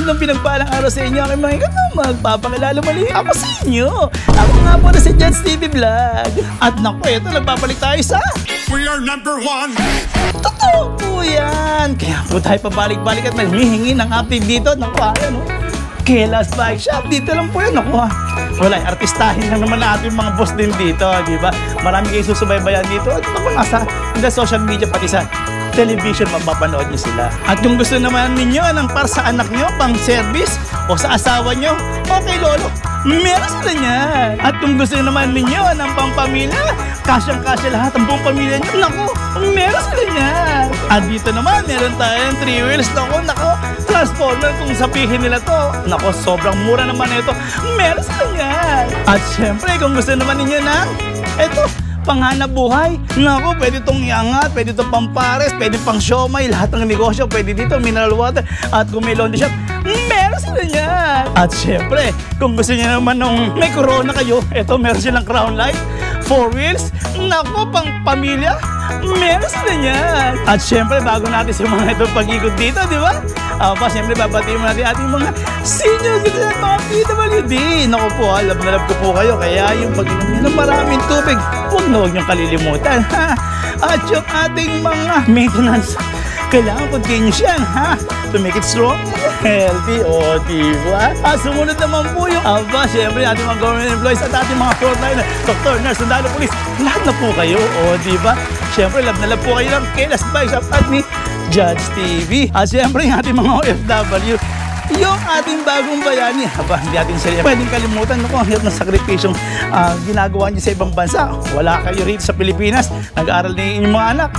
magandang pinagpalang araw sa inyo. Aking mga ikaw, magpapakilala muli ako sa inyo. Ako nga po na si Judge TV Vlog. At naku, ito, nagbabalik tayo sa We are #1. Totoo po yan. Kaya po tayo pabalik-balik at naghihingi ng update dito. Naku, ayan o. Kelas Bike Shop. Dito lang po yan. Naku ha. Wala, artistahin lang naman ating mga boss din dito. Diba? Marami kayong susubaybayan dito. At naku, nasa social media pati sa television, mapapanood nyo sila. At kung gusto naman ninyo ng para sa anak nyo, pang service o sa asawa nyo, okay lolo, meron sila niyan. At kung gusto naman ninyo ng pampamilya, kasyang-kasya lahat ang buong pamilya nyo, naku, meron sila niyan. At dito naman, meron tayong 3 wheels, naku, transformer kung sabihin nila to. Naku, sobrang mura naman ito, meron sila niyan. At syempre, kung gusto naman ninyo ng, eto, panghanap buhay. Naku, pwede itong iangat, pwede itong pampares, pwede pang siomay, lahat ng negosyo, pwede dito, mineral water, at kung may laundry shop, meron sila niyan. At syempre, kung gusto niya naman nung may corona kayo, eto, meron silang Crown Light, 4 wheels, naku, pang pamilya, meron sila niyan. At syempre, bago natin sa mga ito pag-ikot dito, di ba? Syempre, babatiin mo natin ating mga senior citizen, mga PWD. Naku po, love na love ko po kayo. Kaya yung pag-inom nyo ng maraming tubig, huwag niyong kalilimutan. At yung ating mga maintenance, kailangan continuous yan, ha? To make it strong, healthy, o diba? At sumunod naman po yung, syempre, ating mga government employees at ating mga frontliner, doktor, nurse, sundalo, police, lahat na po kayo, o diba? Syempre, love na love po kayo ng Kelas Bike Shop at ni Judge TV. At syempre, yung ating mga OFW, yung ating bagong bayani, hindi natin sila pwedeng kalimutan kung ang hirap ng sakripisyong ginagawa niyo sa ibang bansa. Wala kayo rito sa Pilipinas, nag-aaral na yung mga anak.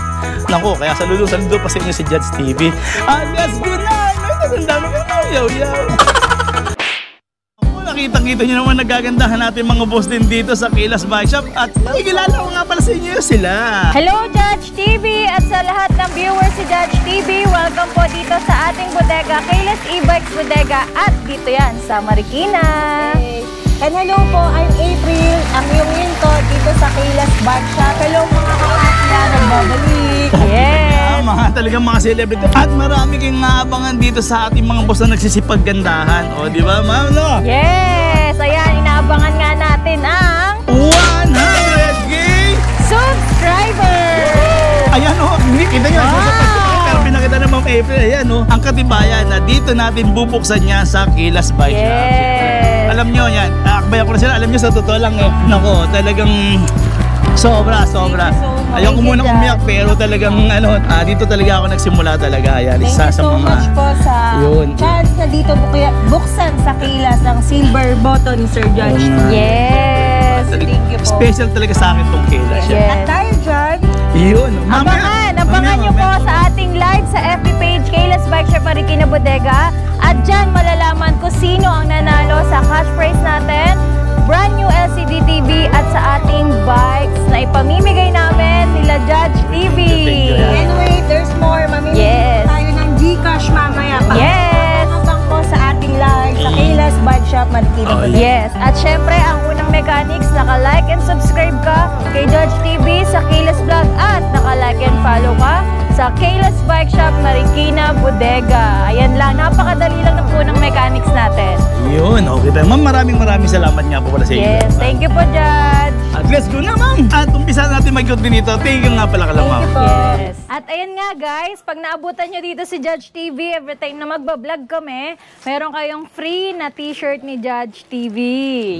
Naku, kaya saludo pa sa inyo si Judge TV. Yes, good night! May dami ka yaw-yaw. Nakita-kita nyo naman nagagandahan natin mga boss din dito sa Kelas Bike Shop. At nakikilala ko nga pala sa inyo sila. Hello Judge TV at sa lahat ng viewers si Judge TV, welcome po dito sa ating bodega, Kelas E-Bikes Bodega, at dito yan sa Marikina. Okay. And hello po, I'm April, ang iyong minto dito sa Kelas Bike Shop. Hello mga kakasya, nagbabalik. Yes! Talagang mga celebrity. At marami kayong naabangan dito sa ating mga boss na nagsisipaggandahan. O, di ba, ma'am, no? Yes! Ayan, inaabangan nga natin ang 100K subscriber! Ayan, o, hindi kita nyo. Wow! Pero pinakita na Ma'am April, ayan, o, ang katibayan na dito natin bubuksan niya sa Kelas Bike Shop. Yes! Alam nyo yan, akbayan ko na sila, alam nyo sa totoo lang, nako, talagang sobra. Ayaw ko muna umiyak pero talagang dito talaga ako nagsimula talaga. Ayan, Thank you so much po sa chance na dito buksan sa Kelas ang silver button ni Sir Judge. Yes! Thank you po. Special talaga sa akin tong Kelas. Yes. At tayo dyan, Yun. Abangan nyo po sa ating live sa FB page Kelas Bike Shop Marikina Bodega. At dyan malalaman kung sino ang nanalo sa cash prize natin, brand new LCD TV at sa ating bikes na ipamimigay namin nila Judge TV. and wait, there's more. Mamimigay Yes. tayo ng Gcash mamaya pa. Yes! Abang po sa ating live sa Kelas Bike Shop Marikina Bodega. Yes, at syempre ang unang mechanics, naka-like and subscribe ka kay Judge TV sa Kelas Vlog at naka-like and follow ka sa Kelas Bike Shop Marikina Bodega. Ayan lang, napakadali lang na po ng mechanics natin. Yun, okay tayo. Ma'am, maraming salamat nga po pala sa inyo. Yes, thank you po, Judge. At let's go na, ma'am. At umpisa natin mag-good din ito. Thank you nga pala kala, ma'am. Thank you po. Yes. At ayan nga guys, pag naabutan nyo dito si Judge TV, every time na magbablog kami, meron kayong free na t-shirt ni Judge TV.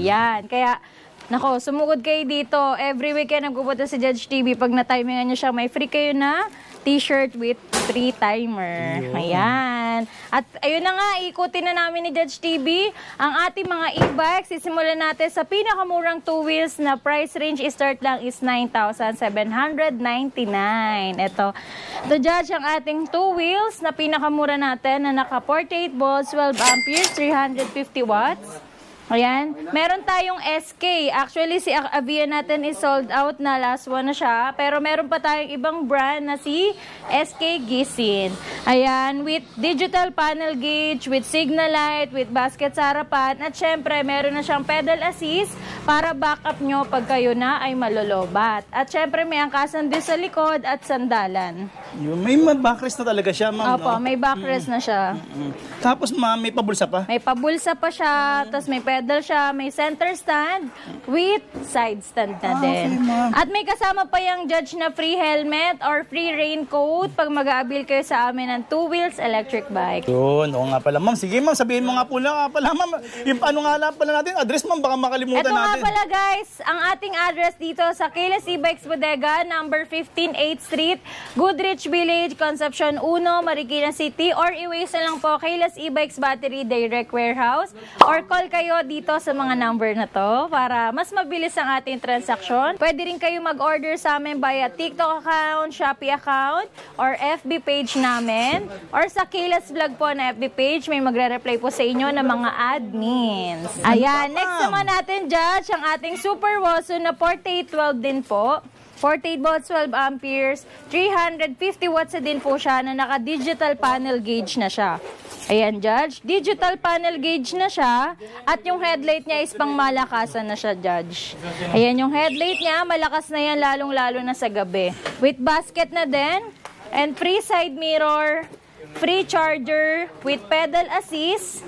Yan, kaya nako, sumugod kayo dito. Every weekend nagpupunta si Judge TV. Pag na-timingan nyo siya, may free kayo na t-shirt with 3-timer. Ayan. At ayun na nga, ikutin na namin ni Judge TV ang ating mga e-bikes. Sisimulan natin sa pinakamurang 2 wheels na price range start lang is 9,799. Ito, Judge, ang ating 2 wheels na pinakamura natin na naka 48 volts, 12 amperes, 350 watts. Ayan. Meron tayong SK. Actually, si Avia natin is sold out na. Last one na siya. Pero meron pa tayong ibang brand na si SK Gisin. Ayan. With digital panel gauge, with signal light, with basket sa harapan. At syempre, meron na siyang pedal assist para backup nyo pag kayo na ay malolobat. At syempre, may angkasan din sa likod at sandalan. Yung may backrest na talaga siya, ma'am. Opo, no? may backrest na siya. Tapos, ma'am, may pabulsa pa. May pabulsa pa siya, tapos may pedal siya, may center stand with side stand na din. Okay, ma'am. At may kasama pa yung Judge na free helmet or free raincoat pag mag-aabil kayo sa amin ng 2 wheels electric bike. Yun, oo nga pala, ma'am. Sige, ma'am, sabihin mo nga pala, ma'am. Yung ano nga lang pala natin, address, ma'am, baka makalimutan Ito nga natin. pala guys, ang ating address dito sa Keles E-Bikes Bodega, number 15 8th Street, Goodrich Village, Concepcion 1, Marikina City, or i-waste na lang po Keles E-Bikes Battery Direct Warehouse, or call kayo dito sa mga number na to para mas mabilis ang ating transaksyon. Pwede rin kayo mag-order sa amin via TikTok account, Shopee account, or FB page namin, or sa Keles Vlog po na FB page, may magre-reply po sa inyo ng mga admins. Ayan, next naman natin, Judge, ang ating Super Waso na 4812 din po. 48 volts, 12 amperes, 350 watts na din po siya na naka-digital panel gauge na siya. Ayan, Judge. Digital panel gauge na siya at yung headlight niya is pang malakasan na siya, Judge. Ayan, yung headlight niya, malakas na yan lalong-lalo na sa gabi. With basket na din and free side mirror, free charger with pedal assist.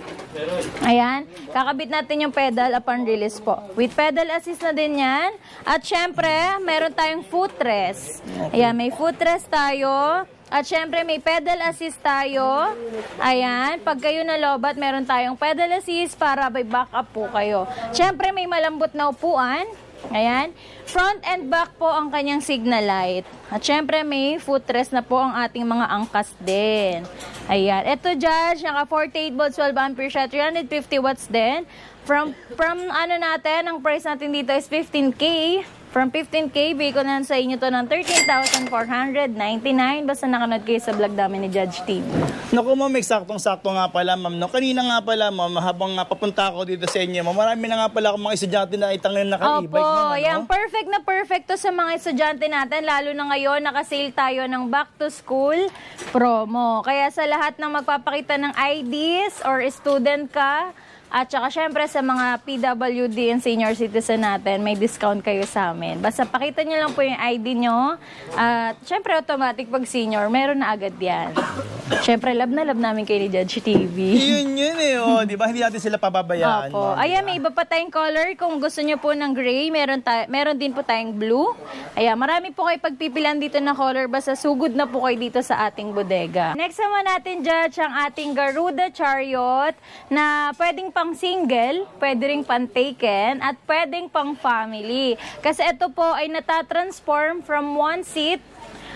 Ayan, kakabit natin yung pedal upon release po. With pedal assist na din yan. At syempre, meron tayong footrest. Ayan, may footrest tayo. At syempre, may pedal assist tayo. Ayan, pag kayo nalobat, meron tayong pedal assist para may backup po kayo. Syempre, may malambot na upuan. Ayan. Front and back po ang kanyang signal light. At syempre may footrest na po ang ating mga angkas din. Ayan. Ito, Judge, naka 48 volts, 12 ampere siya, 350 watts din. From ano natin, ang price natin dito is 15K. From 15K, bigay ko na sa inyo to ng 13,499. Basta nakanood kayo sa vlog namin ni Judge TV. Naku, ma'am, saktong-sakto nga pala, ma'am. No? Kanina nga pala, ma'am, habang papunta ako dito sa inyo, ma'am, marami na nga pala akong mga estudyante na itangin naka-e-bike. Opo, Ano? yan. Perfect na perfect to sa mga estudyante natin. Lalo na ngayon, nakasale tayo ng back to school promo. Kaya sa lahat ng magpapakita ng IDs or student ka, at saka syempre sa mga PWD and senior citizen natin, may discount kayo sa amin. Basta pakita nyo lang po yung ID nyo. At syempre automatic pag senior, meron na agad yan. Syempre love na love namin kayo ni Judge TV. Yun eh, oh, di ba? Hindi natin sila pababayaan. Opo. ma'am. Ayan, may iba pa tayong color. Kung gusto nyo po ng gray, meron din po tayong blue. Ayan, marami po kayo pagpipilan dito na color. Basta sugod na po kayo dito sa ating bodega. Next naman natin, Judge, ang ating Garuda Chariot na pwedeng pang single, pwede ring pang taken, at pwedeng pang family. Kasi ito po ay natatransform from one seat.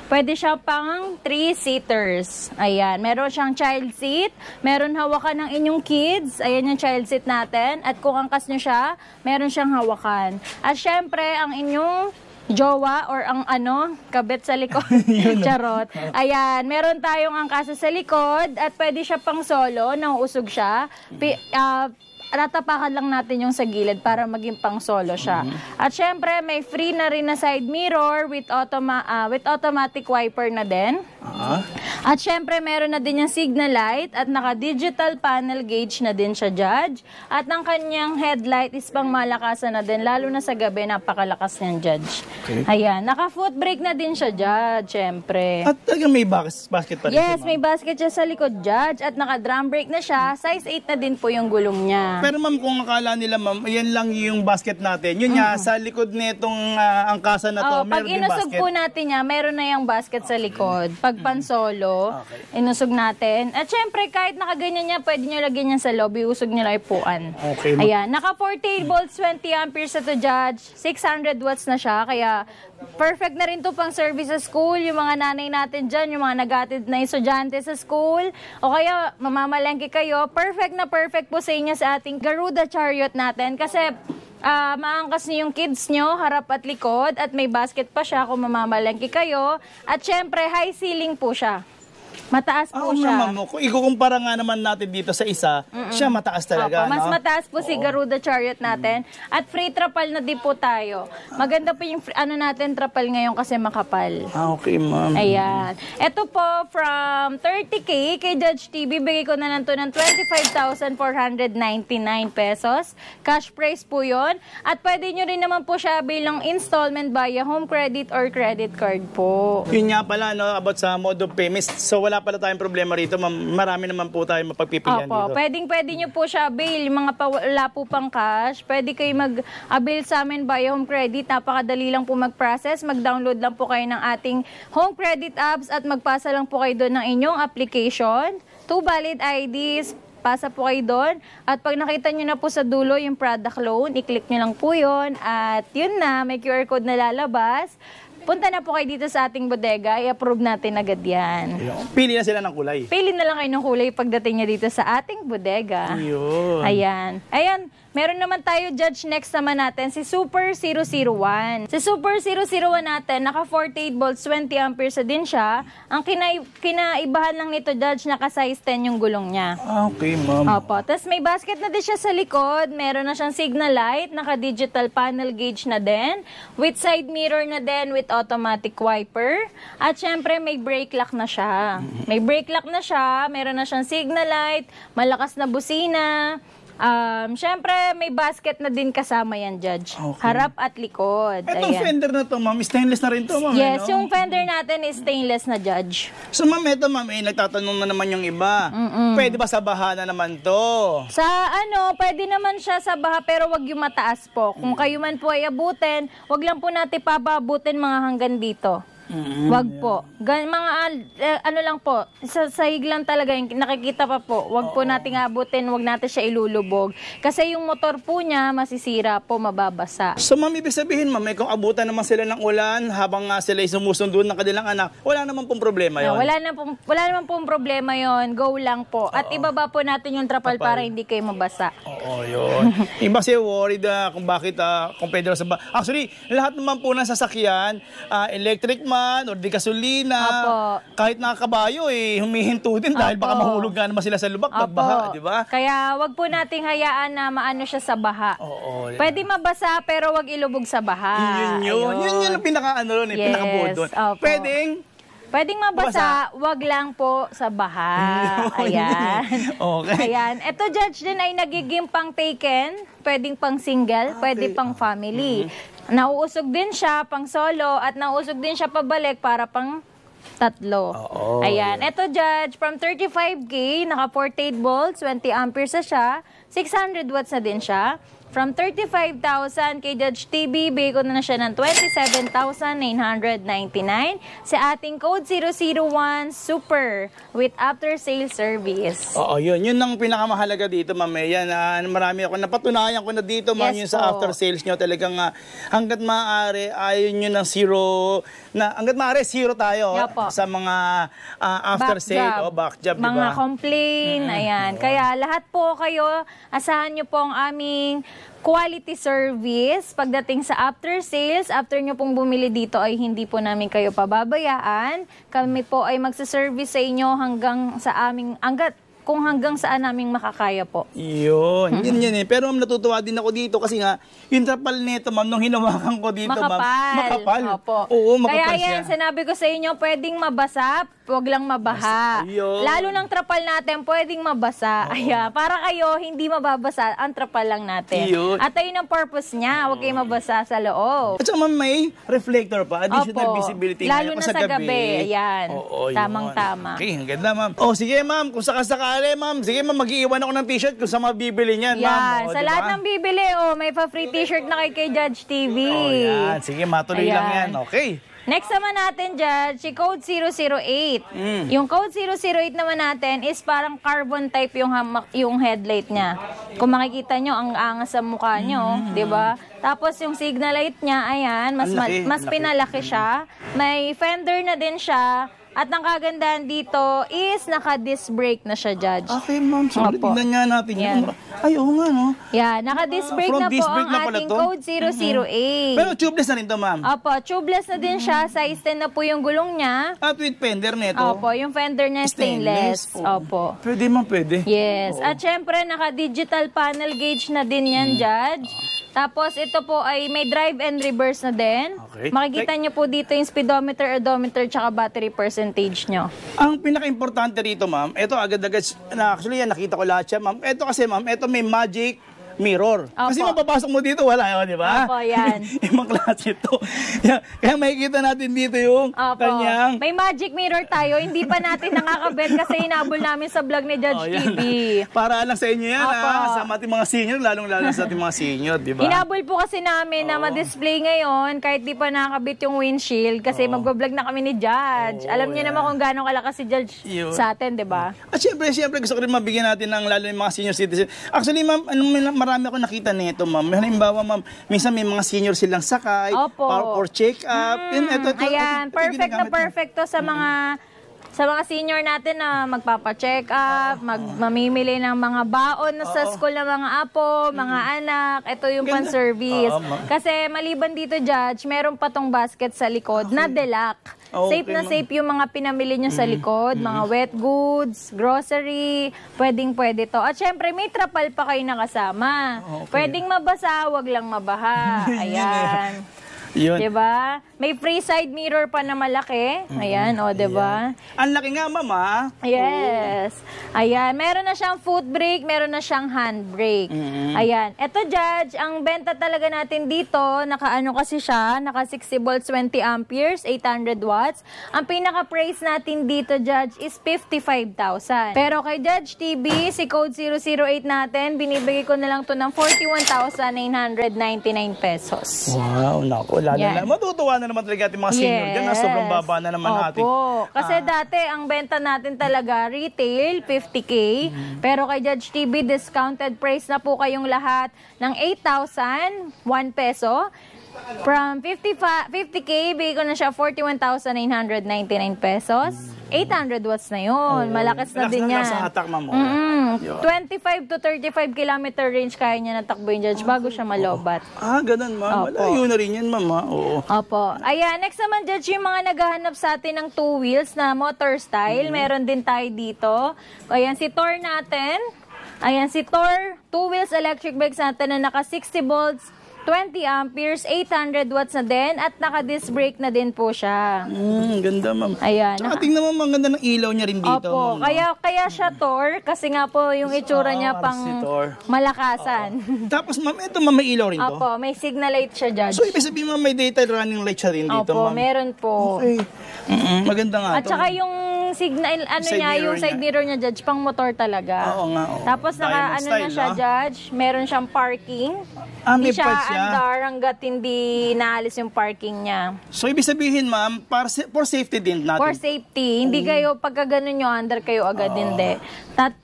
Pwede siya pang 3-seaters. Ayan. Meron siyang child seat. Meron hawakan ng inyong kids. Ayan yung child seat natin. At kung angkas nyo siya, meron siyang hawakan. At syempre, ang inyong jowa or ang kabit sa likod. Charot. Ayan. Meron tayong angkasa sa likod at pwede siya pang solo. Nauusog siya. Tatapakan lang natin yung sa gilid para maging pang solo siya. At syempre, may free na rin na side mirror with automatic wiper na din. At syempre, meron na din yung signal light at naka-digital panel gauge na din siya, Judge. At ang kanyang headlight is pang malakasan na din, lalo na sa gabi, napakalakas niyan, Judge. Okay. Ayan, naka-foot brake na din siya, Judge, syempre. At talagang may basket pa rin. Yes, siya, may basket siya sa likod, Judge. At naka-drum brake na siya. Size 8 na din po yung gulong niya. Pero ma'am, kung akala nila ma'am, yan lang yung basket natin. Yun nga, sa likod nitong angkasa na to, Pag meron din inusog basket. po natin niya, meron na yung basket sa likod. Pag pansolo, inusog natin. At syempre, kahit nakaganyan niya, pwede nyo lagyan niya sa loob. Iusog nyo lang ipuan. Okay, ma'am. Ayan, naka 48 volts, 20 amperes na to, Judge. 600 watts na siya, kaya perfect na rin to pang service sa school. Yung mga nanay natin dyan, yung mga nag-atid na estudyante sa school, o kaya mamamalengke kayo, perfect na perfect po sa inyo sa ating Garuda Chariot natin. Kasi maangkas niyo yung kids nyo, harap at likod, at may basket pa siya kung mamamalengke kayo. At syempre, high ceiling po siya. Mataas po Oo siya. nga, ma'am. Kung ikukumpara nga naman natin dito sa isa, siya mataas talaga, Opo, mas no? mataas po si Garuda Chariot natin. At free trapal na din po tayo. Maganda po yung natin trapal ngayon kasi makapal. Okay, ma'am. Ayan. Ito po, from 30K kay Judge TV, bigay ko na lang to ng 25,499 pesos. Cash price po yon. At pwede nyo rin naman po siya bilang installment via home credit or credit card po. Yun nga pala, no, about sa mode of payments. So, wala pala tayong problema rito, ma'am. Marami naman po tayo mapagpipilian Opo, dito. pwede nyo po siya avail. Yung mga wala po pang cash, pwede kayo mag-avail sa amin via home credit. Napakadali lang po mag-process. Mag-download lang po kayo ng ating home credit apps at magpasa lang po kayo doon ng inyong application. 2 valid IDs, pasa po kayo doon. At pag nakita nyo na po sa dulo yung product loan, i-click nyo lang po yun. At yun na, may QR code na lalabas. Punta na po kayo dito sa ating bodega, i-approve natin agad yan. Pili na sila ng kulay. Pili na lang kayo ng kulay pagdating nyo dito sa ating bodega. Yun. Ayan. Ayan. Meron naman tayo, Judge, next naman natin, si Super 001. Si Super 001 natin, naka 48 volts, 20 amperes din siya. Ang kinaibahan lang nito, Judge, naka size 10 yung gulong niya. Okay, ma'am. Opo. Tapos may basket na din siya sa likod. Meron na siyang signal light, naka-digital panel gauge na din. With side mirror na din, with automatic wiper. At syempre, may brake lock na siya. May brake lock na siya, meron na siyang signal light, malakas na busina. Syempre, may basket na din kasama yan, Judge. Okay. Harap at likod. Etong Ayan. fender na to, ma'am, stainless na rin to, ma'am. Yes, no? yung fender natin is stainless na, Judge. So, ma'am, eto, ma'am, nagtatanong na naman yung iba. Pwede ba sa baha na naman to? Sa pwede naman siya sa baha pero wag yung mataas po. Kung kayo man po ay abutin, wag lang po natin papabutin mga hanggang dito. Wag po. Ano lang po, sa sahig lang talaga yung nakikita pa po. Wag po nating abutin, wag natin siya ilulubog. Kasi yung motor po niya masisira po, mababasa. So, ma'am, ibig sabihin, ma'am, kung abutan naman sila ng ulan habang nga sila sumusundo ng kanilang anak, wala naman pong problema yun. Wala naman pong problema yon. Go lang po. At ibaba po natin yung trapal para hindi kayo mabasa. Oo, yun. Iba siya worried kung bakit, kung pwede raw sa baha. Actually, lahat naman po ng sasakyan, electric man, or di gasolina, Apo. kahit nakakabayo, humihinto din dahil baka Apo. mahulog nga naman sila sa lubak, Opo. magbaha, di ba? Kaya wag po nating hayaan na maano siya sa baha. Oo, yan. Pwede mabasa pero wag ilubog sa baha. Yun ang pinaka-ano ron, Yes, pinaka-buod doon. opo. Pwedeng mabasa, wag lang po sa baha. Ayan. Okay. Ayan. Ito, Judge, din ay nagiging pang taken. Pwedeng pang single, pwede pang family. Nauusog din siya pang solo at nauusog din siya pabalik para pang tatlo. Oo. Ayan. Ito, Judge, from 35K, naka 48 volts, 20 amperes na siya, 600 watts na din siya. From 35,000 kay Judge TV, bigay ko na siya ng 27,999 sa ating code 001 Super with after sale service. Oo, yun ang pinakamahalaga dito, ma'am. Yan, marami ako napatunayan ko na dito, ma'am, Yes yung sa po. after sales nyo. Talagang hanggat maaari, ayaw nyo ng zero, hanggat maaari, zero tayo Yeah po. sa mga after sale, back job, di mga ba? complain, ayan. Kaya lahat po kayo, asahan nyo po ang aming quality service. Pagdating sa after sales, after nyo pong bumili dito ay hindi po namin kayo pababayaan. Kami po ay magsaservice sa inyo hanggang saan naming makakaya po. Yun eh. Pero ma'am, natutuwa din ako dito kasi nga, yung trapal nito, ma'am, nung hinawakan ko dito, ma'am. Makapal. Opo. Oo, makapal Kaya yan, siya. sinabi ko sa inyo, pwedeng mabasa, wag lang mabaha. Ayun. Lalo ng trapal natin, pwedeng mabasa. Ayan, para kayo, hindi mababasa, ang trapal lang natin. Ayun. At ayun ang purpose niya, wag kayo mabasa sa loob. At saka, ma'am, may reflector pa, additional Opo. visibility. Lalo ngayon na pa sa gabi. Ayan. Oo, yun. Tamang-tama. Okay, ang ganda, ma'am. Sige, ma'am, kung sakasakali, ma'am, sige, ma'am, mag-iiwan ako ng t-shirt kung sa mabibili niyan, ma'am. Yan, sa Diba? lahat ng bibili, may pa-free t-shirt na kay Judge TV. Yan. Sige, matuloy lang yan. Ayan. Okay. Next naman natin, Judge, si code 008. Yung code 008 naman natin is parang carbon type yung headlight niya. Kung makikita nyo, ang angas sa mukha nyo, di ba? Tapos yung signal light niya, ayan, mas Ang laki, mas laki. pinalaki siya. May fender na din siya. At ang kagandahan dito is naka-disc brake na siya, Judge. Okay, ma'am. So, Opo. tignan nga natin Yan. yun. Ay, oo nga, no? Yan, naka-disc brake front na po disc brake ang na pala ating to. code 008. Pero tubeless na rin to, ma'am. Opo, tubeless na din siya. Size 10 na po yung gulong niya. At with fender nito. Opo, yung fender niya stainless. Opo. Pwede, ma'am, pwede. Yes. At syempre, naka-digital panel gauge na din yan, Judge. Tapos, ito po ay may drive and reverse na din. Okay. Makikita niyo po dito yung speedometer, odometer, tsaka battery percentage nyo. Ang pinaka-importante rito, ma'am, ito agad-agad, actually yan, nakita ko lahat siya, ma'am. Ito kasi, ma'am, ito may magic mirror. Opo. Kasi mapapasok mo dito, wala yun, di ba? Opo, yan. Ibang klase ito. Yan. Kaya makikita natin dito yung Opo. kanyang... May magic mirror tayo. Hindi pa natin nakakabit kasi inabol namin sa vlog ni Judge yan. TV. Para lang sa inyo yan, Opo. ha? Sa ating mga senior, lalong-lalo sa ating mga senior, di ba? Inabol po kasi namin na ma-display ngayon kahit di pa nakakabit yung windshield kasi magbablog na kami ni Judge. Alam niyo naman kung gaano kalakas si Judge Yun. sa atin, di ba? At syempre gusto ko rin mabigyan natin ng lalo yung mga senior citizen. Actually, ma'am, marami ako nakita nito, ma'am. Halimbawa, ma'am, minsan may mga senior silang sakay, Opo. or check-up. Ayan, perfect na perfect to sa mga senior natin na magpapa-check up, mamimili ng mga baon na sa school ng mga apo, mga anak. Ito yung Ganda. pan-service. Oo, ma'am. Kasi maliban dito, Judge, meron pa tong basket sa likod na Delac. Okay, Safe na ma'am. safe yung mga pinamili nyo sa likod, mga wet goods, grocery, pwedeng-pwede to. At syempre, may trapal pa kayo nakasama. Pwedeng mabasa, wag lang mabaha. Ayan. Yun. Diba? May free side mirror pa na malaki. Ayan, o, diba? Ang laki nga, ma'am, ha? Yes. Ayan, meron na siyang foot brake, meron na siyang hand brake. Ayan. Ito, Judge, ang benta talaga natin dito, naka-ano kasi siya, naka 60 volts, 20 amperes, 800 watts. Ang pinaka-price natin dito, Judge, is 55,000. Pero kay Judge TV, si code 008 natin, binibigay ko na lang to ng 41,999 pesos. Wow, naku, lalo Yan. na. Matutuwa na naman talaga ating mga senior dyan, na sobrang baba na naman natin. Opo. Kasi dati, ang benta natin talaga, retail, 50K. Pero kay Judge TV, discounted price na po kayong lahat ng 8,000, 1 peso. From 50K, bigay ko na siya 41,999 pesos. 800 watts na yun. Malakas na din yan. Malakas ang attack, ma'am. 25 to 35 kilometer range kaya niya natakbo yung Judge bago siya malobat. Ah, ganun, ma'am. Opo. Malayo na rin yan, ma'am, ha? Oo. Opo. Ayan, next naman, Judge, yung mga naghahanap sa atin ng two wheels na motor style. Meron din tayo dito. Ayan, si Thor natin. Ayan, si Thor, two wheels electric bikes natin na naka 60 volts, 20 amperes, 800 watts na din, at naka-disc brake na din po siya. Ganda, ma'am. Ayan. Tsaka tingnan mo, ang ganda ng ilaw niya rin dito, Opo, ma'am. kaya siya Thor, kasi nga po yung itsura niya si pang Thor. malakasan. Tapos, ma'am, ito, ma'am, may ilaw rin to. Opo, may signal light siya, Judge. So, ibig sabihin, ma'am, may daytime running light siya rin dito, Opo, ma'am. meron po. Okay. Maganda nga At to. saka yung signal, ano Side niya, mirror yung side niya. mirror niya, Judge, pang motor talaga. Oo nga, oo. Tapos Diamond naka, ano na style, siya, no? Judge, meron siyang parking. May Hindi siya parts siya. andar hanggat hindi naalis yung parking niya. So, ibig sabihin, ma'am, for safety din natin. For safety, hindi kayo, pagka ganun nyo, under kayo agad, hindi.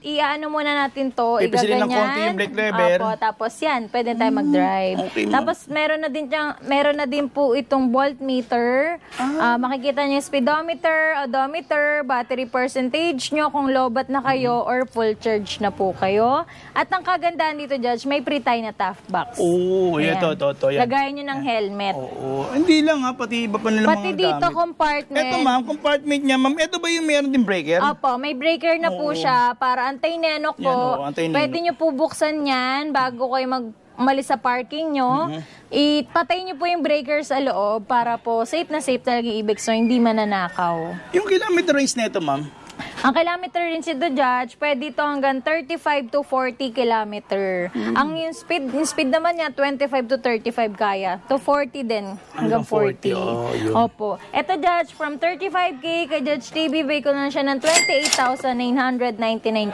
Iaano muna natin to, Pipisilin ng igaganyan. konti yung brake lever. Opo, tapos yan, pwede tayo mag-drive. Okay, ma'am. Tapos meron na din po itong voltmeter. Makikita nyo yung speedometer, odometer, battery percentage nyo, kung lobat na kayo or full charge na po kayo. At ang kagandahan dito, Judge, may pre-tie na tough box. Oo, Ayan. ito, yan. Lagayan nyo ng helmet. Oo. Hindi lang, ha, pati iba pa nila Pati mga dito, gamit. compartment. Ito, ma'am, compartment niya, ma'am. Ito ba yung meron din breaker? Opo, may breaker na po siya para anti-nenok po. Yan, oo, anti-nenok. Pwede nyo po buksan yan bago kayo umalis sa parking nyo. Ipatay nyo po yung breaker sa loob para po safe na safe talaga yung ibig, so hindi mananakaw. Yung kilometer range na ito, ma'am. Ang kilometer rin si The Judge, pwede ito hanggang 35 to 40 kilometer. Ang yung speed naman niya, 25 to 35 kaya. To 40 din, hanggang 40. Oh, yun. Opo. Ito, Judge, from 35K kay Judge TV, bigay ko na siya ng 28,999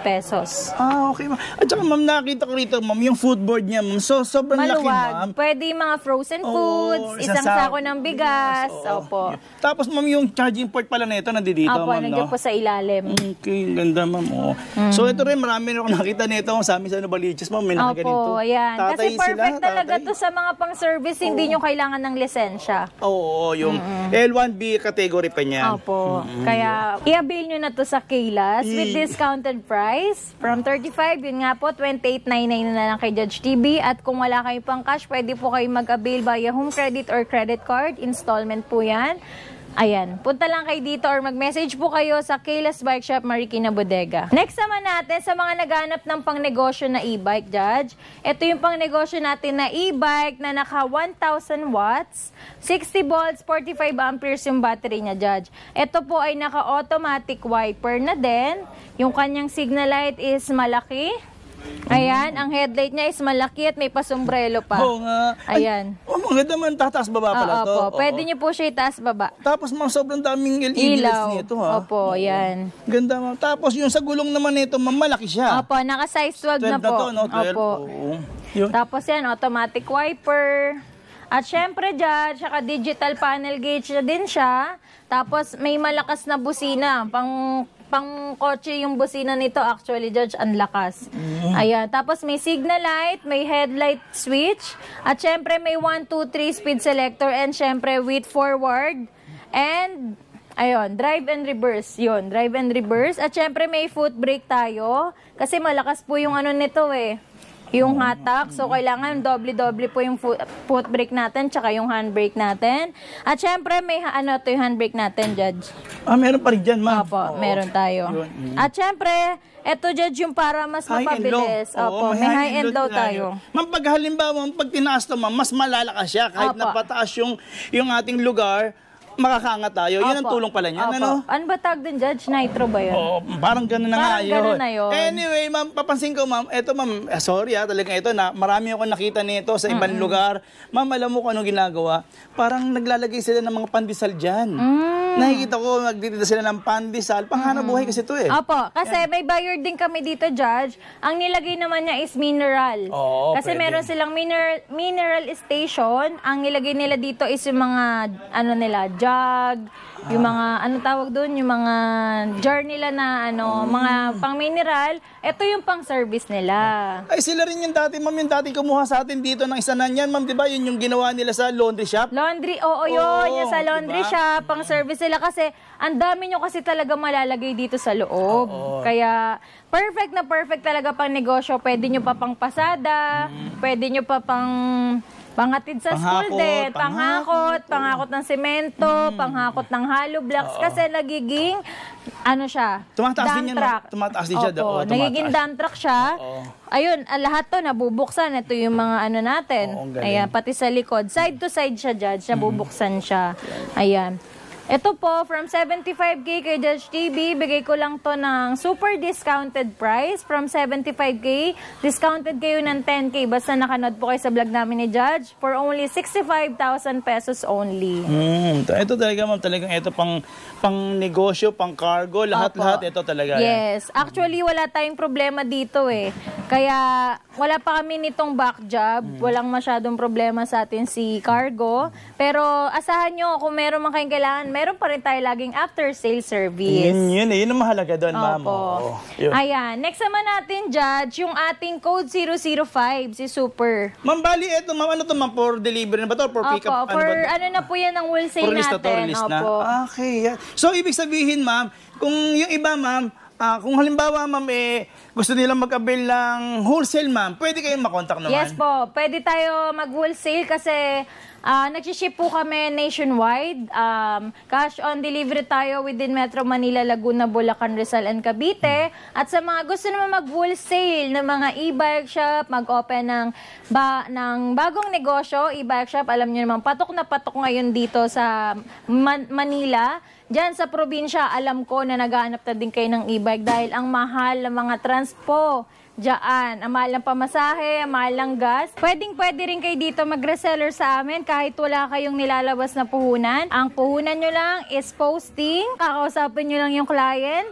pesos. Ah, okay, ma'am. At saka, ma'am, nakita ko rito, ma'am, yung footboard niya, ma'am. So, sobrang laki, ma'am. Maluwag. Pwede yung mga frozen foods, isang sako ng bigas. Oo. Opo. Tapos, ma'am, yung charging port pala nito, nandito, Opo, ma'am, nandiyan no? po sa ilalim. Okay, ganda ma'am. Oh. So ito rin, marami rin ako nakita nito sa amin sa Novaliches, ma'am. May nakaganito. Opo, ayan. Kasi perfect talaga tatay. to sa mga pang-service, hindi nyo kailangan ng lisensya. Oo, yung L1B category pa niyan. Opo. Kaya, i-avail nyo na to sa Kaylas with discounted price. From 35, yun nga po, 28.99 na lang kay Judge TV. At kung wala kayo pang cash, pwede po kayo mag-avail via home credit or credit card. Installment po yan. Ayan, punta lang kayo dito or mag-message po kayo sa Kaylas Bike Shop, Marikina Bodega. Next naman natin, sa mga naghanap ng pangnegosyo na e-bike, Judge. Ito yung pangnegosyo natin na e-bike na naka 1,000 watts, 60 volts, 45 amperes yung battery niya, Judge. Ito po ay naka-automatic wiper na din. Yung kanyang signal light is malaki. Ayan, ang headlight niya is malaki at may pasombrelo pa. Oo nga. Ayan. Oh, maganda man, tataas baba pala to. Opo, pwede niyo po siya itaas baba. Tapos ma'am, sobrang daming LED lights Ilaw. nito ha. Opo, yan. Ganda ma'am. Tapos yung sa gulong naman nito, ma'am, malaki siya. Opo, naka-size 12 na 12 po. na to, no? 12. Opo. Oo. Yun. Tapos yan, automatic wiper. At syempre dyan, saka digital panel gauge na din siya. Tapos may malakas na busina. Pang kotse yung busina nito, actually, Judge, ang lakas. Ayan. Tapos may signal light, may headlight switch. At syempre may 1, 2, 3 speed selector. And syempre with forward. And ayun, drive and reverse. Yun, drive and reverse. At syempre may foot brake tayo. Kasi malakas po yung ano nito eh. Yung hatak. So, kailangan doble-doble po yung foot brake natin tsaka yung handbrake natin. At syempre, may ano to yung handbrake natin, Judge. Meron pa rin dyan, ma'am. Opo, meron tayo. At syempre, eto, Judge, yung para mas mapabilis. Opo, may high-end low tayo. Ma'am, pag halimbawa, pag tinaas to, ma'am, mas malalakas siya. Kahit Opo. napataas yung ating lugar, makakaangat tayo. Yun ang Opo. tulong pala niyan, Opo. ano? Ano ba tawag din, Judge? Nitro ba yun? Oo, parang gano'n na nga Parang ganun yun. na yun. Anyway, ma'am, papansin ko, ma'am, eto, ma'am, sorry talagang ito na marami ako nakita nito sa ibang lugar. Ma'am, alam mo kung anong ginagawa? Parang naglalagay sila ng mga pandesal dyan. Nakikita ko, nagtitinda sila ng pandesal. Panghanap buhay kasi ito eh. Opo, kasi may buyer din kami dito, Judge. Ang nilagay naman niya is mineral. Oo, Kasi pwede. meron silang mineral station. Ang nilagay nila dito is yung mga, ano nila, jug, yung mga, ano tawag doon, yung mga jar nila na, ano, mga pang-mineral. Ito yung pang-service nila. Ay, sila rin yung dati, ma'am, yung dati kumuha sa atin dito ng isa na yan, ma'am, di ba? Yun yung ginawa nila sa laundry shop. Laundry, oo, yun. Oo, Yung sa laundry diba? shop, pang-service nila. Kasi, ang dami nyo kasi talaga malalagay dito sa loob. Kaya, perfect na perfect talaga pang negosyo. Pwede nyo pa pang pasada, pwede nyo pa pang panghatid sa school din, panghakot ng semento, panghakot ng hollow blocks. Kasi nagiging, ano siya, Tumataas din dump yan, truck. tumataas din siya. Opo, Oo, nagiging tumataas. dump truck siya. Ayun, lahat to nabubuksan. Ito yung mga ano natin. Oo, ang galing. Ayan, pati sa likod. Side to side siya, Judge. Nabubuksan siya. Ayan. Ito po, from 75K kay Judge TV, bigay ko lang to ng super discounted price. From 75K, discounted kayo ng 10K. Basta nakanood po kayo sa vlog namin ni Judge for only 65,000 pesos only. Ito talaga, ma'am, talagang ito pang negosyo, pang cargo, lahat-lahat ito talaga. Yes. Actually, wala tayong problema dito eh. Kaya, wala pa kami nitong back job. Walang masyadong problema sa atin si cargo. Pero, asahan nyo, kung meron man kayong kailangan, meron pa rin tayo laging after-sale service. Yun ang mahalaga doon, ma'am. Opo. Oo, yun. Ayan. Next naman natin, Judge, yung ating code 005, si Super. Ma'am, bali, ito, ma'am, ano to, ma'am, for delivery na ba to? For pick up? Opo, for ba? ano na po yan ang wholesale For list na to, natin. list na? Opo. Okay, yeah. So, ibig sabihin, ma'am, kung yung iba, ma'am, kung halimbawa, ma'am, gusto nilang mag-avail ng wholesale, ma'am, pwede kayong makontak naman? Yes po, pwede tayo mag-wholesale kasi nag-ship po kami nationwide. Cash on delivery tayo within Metro Manila, Laguna, Bulacan, Rizal, and Cavite. At sa mga gusto naman mag-wholesale ng mga e-bike shop, mag-open ng bagong negosyo, e-bike shop, alam nyo naman, patok na patok ngayon dito sa Manila. Diyan sa probinsya, alam ko na naghahanap na din kayo ng e-bike dahil ang mahal ng mga transpo diyan. Ang mahal ng pamasahe, ang mahal ng gas. Pwede rin kayo dito mag-reseller sa amin kahit wala kayong nilalabas na puhunan. Ang puhunan nyo lang is posting. Kakausapin nyo lang yung client.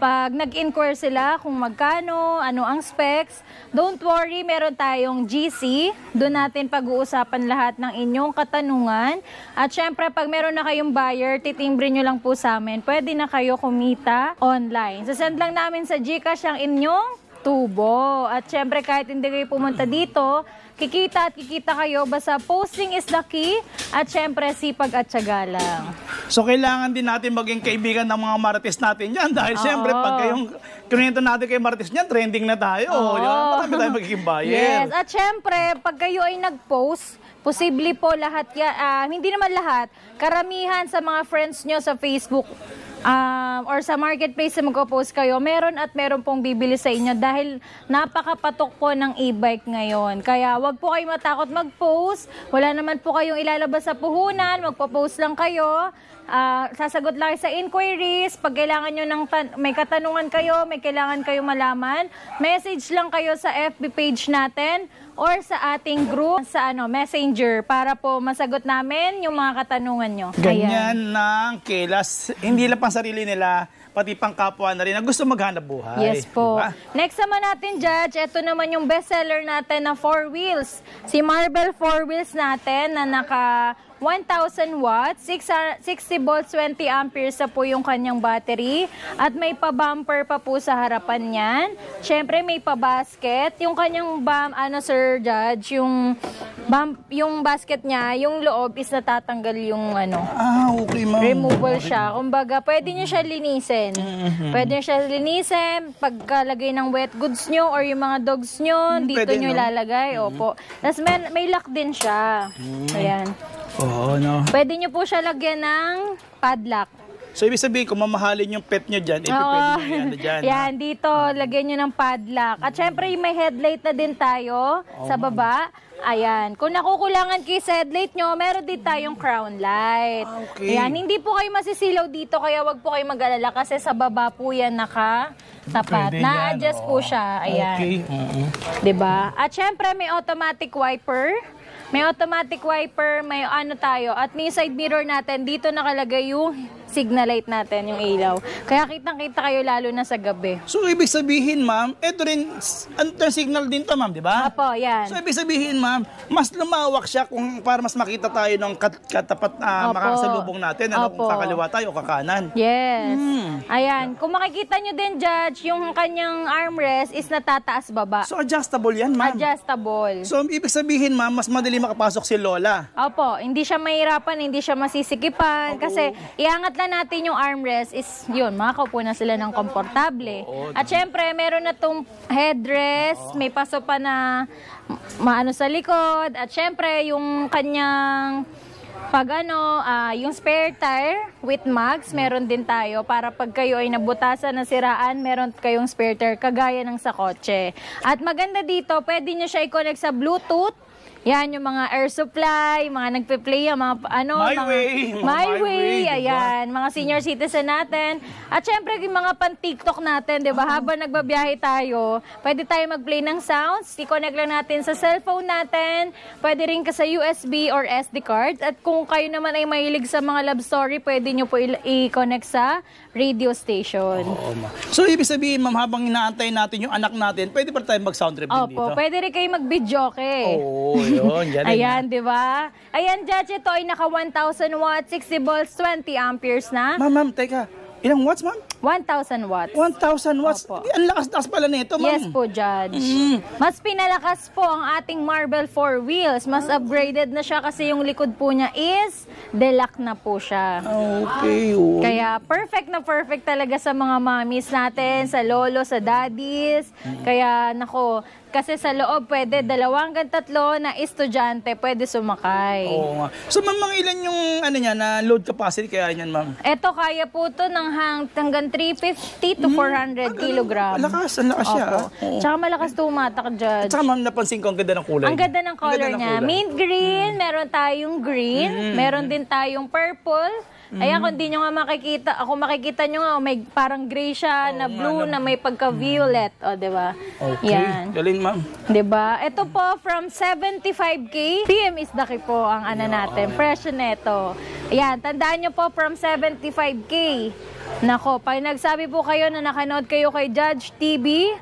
pag nag-inquire sila kung magkano, ano ang specs, don't worry, meron tayong GC. Doon natin pag-uusapan lahat ng inyong katanungan. At syempre, pag meron na kayong buyer, titimbre nyo lang po sa amin. Pwede na kayo kumita online. Sasend lang namin sa GCash ang inyong tubo. At syempre, kahit hindi kayo pumunta dito, kikita at kikita kayo. Basta posting is the key. At syempre, sipag at tiyaga lang. So kailangan din natin maging kaibigan ng mga marites natin yan dahil siyempre pag kayong kinento natin kay marites niyan, trending na tayo. Marami tayo magiging buyer. Yes, at syempre, pag kayo ay nag-post, posible po lahat yan, hindi naman lahat, karamihan sa mga friends nyo sa Facebook or sa marketplace na magpo-post kayo, meron pong bibili sa inyo dahil napakapatok po ng e-bike ngayon. Kaya wag po kayo matakot mag-post. Wala naman po kayong ilalabas sa puhunan. Magpo-post lang kayo. Sasagot lang sa inquiries. Pag kailangan nyo may katanungan kayo, may kailangan kayo malaman, message lang kayo sa FB page natin or sa ating group sa Messenger para po masagot namin yung mga katanungan nyo. Ganyan ng kilas. Hindi lang pang sarili nila, pati pang kapwa na rin na gusto maghanap buhay. Yes po. Diba? Next naman natin, Judge, ito naman yung bestseller natin na 4 wheels. Si Marvel 4 wheels natin na naka 1,000 watts, 60 volts, 20 amperes na po yung kanyang battery. At may pa-bumper pa po sa harapan niyan. Siyempre, may pa-basket. Yung kanyang Sir Judge, yung basket niya, yung loob is natatanggal yung Okay, ma'am. removable siya. Kumbaga, pwede nyo siya linisin. Pwede nyo siya linisin. Pagkalagay ng wet goods nyo or yung mga dogs nyo, dito pwede, nyo no? ilalagay. Opo. Tapos may lock din siya. Ayan. Oo, no. Pwede nyo po siya lagyan ng padlock. So, ibig sabihin, kung mamahalin yung pet nyo dyan, pwede nyo dyan. Yan, dito, lagyan nyo ng padlock. At syempre, may headlight na din tayo sa baba. Ayan. Kung nakukulangan kayo sa headlight nyo, meron din tayong crown light. Okay. Ayan, hindi po kayo masisilaw dito, kaya wag po kayo mag-alala kasi sa baba po yan nakatapat. Pwede Na-adjust yan, po siya. Ayan. Okay. Diba? At syempre, may automatic wiper. May automatic wiper, may tayo. At may side mirror natin, dito nakalagay yung signal light natin, yung ilaw. Kaya kitang-kita kayo lalo na sa gabi. So, ibig sabihin, ma'am, ito rin, signal din to, ma'am, di ba? Apo, yan. So, ibig sabihin, ma'am, mas lumawak siya para mas makita tayo ng katapat na Opo. makakasalubong natin, kung Opo. kakaliwa tayo o kakanan. Yes. Ayan. Kung makikita nyo din, Judge, yung kanyang armrest is natataas baba. So, adjustable yan, ma'am. Adjustable. So, ibig sabihin, ma'am, mas madali makapasok si Lola. Opo, hindi siya mahirapan, hindi siya masisikipan. Kasi iangat lang natin yung armrest is yun, makakaupo na sila ng komportable. At syempre, meron na tong headrest, may paso pa na maano sa likod. At syempre, yung kanyang yung spare tire with mags, meron din tayo para pag kayo ay nabutasan, nasiraan, meron kayong spare tire kagaya ng sa kotse. At maganda dito, pwede nyo siya i-connect sa Bluetooth. Yan, yung mga air supply, mga nagpe-play, mga My Way, ayan, mga senior citizen natin. At syempre, yung mga pan-TikTok natin, di ba? Habang nagbabiyahe tayo, pwede tayo mag-play ng sounds, i-connect lang natin sa cellphone natin, pwede rin ka sa USB or SD card. At kung kayo naman ay mahilig sa mga love story, pwede nyo po i-connect sa radio station. So, ibig sabihin, ma'am, habang inaantay natin yung anak natin, pwede pa tayo mag-sound trip din dito? Opo, pwede rin kayo mag-videoke. Yun, yan. Ayan, di ba? Ayan, Judge, ito ay naka 1,000 watts, 60 volts, 20 amperes na. Ma'am, teka. Ilang watts, ma'am? 1,000 watts. 1,000 watts? Opo. Ang lakas-lakas pala nito, ma'am. Yes po, Judge. Mas pinalakas po ang ating Marvel 4 wheels. Mas upgraded na siya kasi yung likod po niya is deluxe na po siya. Okay. Kaya perfect na perfect talaga sa mga mommies natin, sa lolo, sa daddies. Kaya, nako, kasi sa loob pwede 2 hanggang 3 na estudyante pwede sumakay. Oo nga. So, ma'am, mga ilan yung na load capacity kaya yan, ma'am? Ito kaya po to ng hanggang 350 to 400 kilogram. Ang lakas siya. Opo. Tsaka malakas tumatak, Judge. Tsaka, ma'am, napansin ko ang ganda ng kulay. Ang ganda ng color niya. Mint green, meron tayong green, meron din tayong purple, Ayan, kung di nyo nga makikita, makikita nyo nga, may parang gray siya, na blue, na may pagka-violet. O, diba? Okay. Yan. Galing, ma'am. Diba? Ito po, from 75K, PM is the key po ang ano natin, presyo neto. Ayan, tandaan nyo po, from 75K. Nako, pag nagsabi po kayo na nakanood kayo kay Judge TV,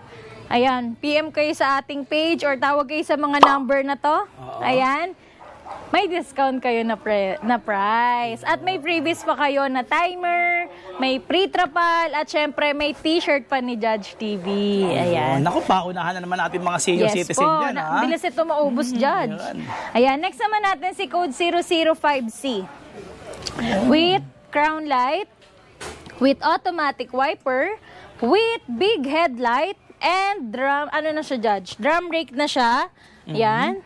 ayan, PM kayo sa ating page or tawag kayo sa mga number na to. Ayan. May discount kayo na price. At may previous pa kayo na timer, may pre-trapal, at syempre may t-shirt pa ni Judge TV. Ayan. Naku, paunahan na naman natin mga senior citizen po, dyan, ha? bilis ito maubos, Judge. Ayan, next naman natin si code 005C. With crown light, with automatic wiper, with big headlight, and drum, ano na siya, Judge? Drum brake na siya. Yan.